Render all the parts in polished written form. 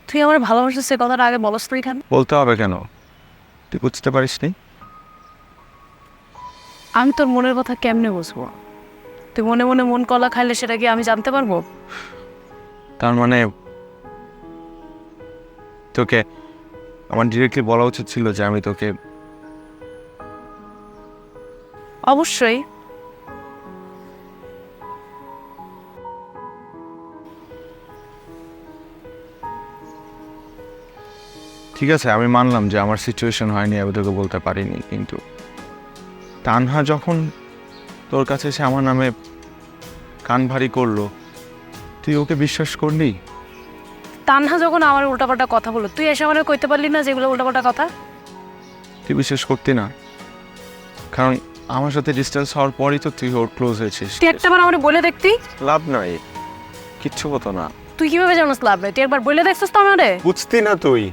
তুই আমার ভালোবাসিস সে কথাটা আগে বলস তুই কেন? বলতে হবে কেন? তুই বুঝতে পারিস নি? আমি তোর মনের কথা কেমনে বুঝবো? তুই মনে মনে মন কলা খাইলে সেটা কি আমি জানতে পারবো? তার মানে তোকে আমার ডিরেক্টলি বলা উচিত ছিল যে আমি তোকে অবশ্যই। ঠিক আছে, আমি মানলাম যে আমার সিচুয়েশন হয়নি, আমি তোকে বলতে পারিনি, কিন্তু তানহা যখন তোর কাছে এসে আমার নামে কান ভারী করলো, তুই ওকে বিশ্বাস করলি? তানহা যখন আমার উল্টাপাল্টা কথা বললো, তুই এসে আমার কইতে পারলি না যেগুলো উল্টাপাল্টা কথা? তুই বিশ্বাস করতি না, কারণ আমার সাথে ডিস্টেন্স হওয়ার পরই তো তুই ওর ক্লোজ হয়েছিস। তুই একটাবার আমার বলে দেখতি। লাভ নাই, কিচ্ছু হতো না। তুই কিভাবে জানোস লাভ নাই? তুই একবার বলে দেখছিস তো আমারে? বুঝতি না তুই।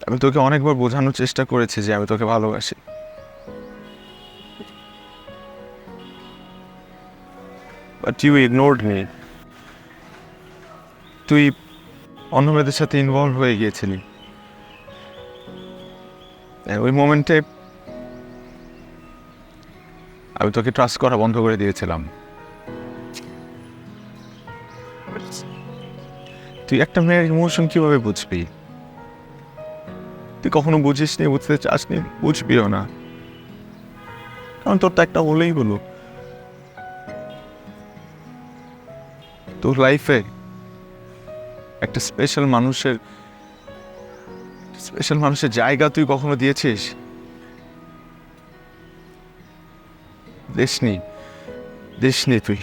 আমি তোকে অনেকবার বোঝানোর চেষ্টা করেছি যে আমি তোকে ভালোবাসি, বাট ইউ ইগনোরড মি। তুই অন্য মেয়েদের সাথে ইনভলভ হয়ে গিয়েছিলি। ওই মোমেন্টে আমি তোকে ট্রাস্ট করা বন্ধ করে দিয়েছিলাম। তুই একটা মেয়ের ইমোশন কিভাবে বুঝবি? তুই কখনো বুঝিসনি, বুঝতে চাসনি, বুঝবিও না, কারণ তোর তো একটা হলেই হলো। তোর লাইফে একটা স্পেশাল মানুষের জায়গা তুই কখনো দিয়েছিস? দেশনি তুই।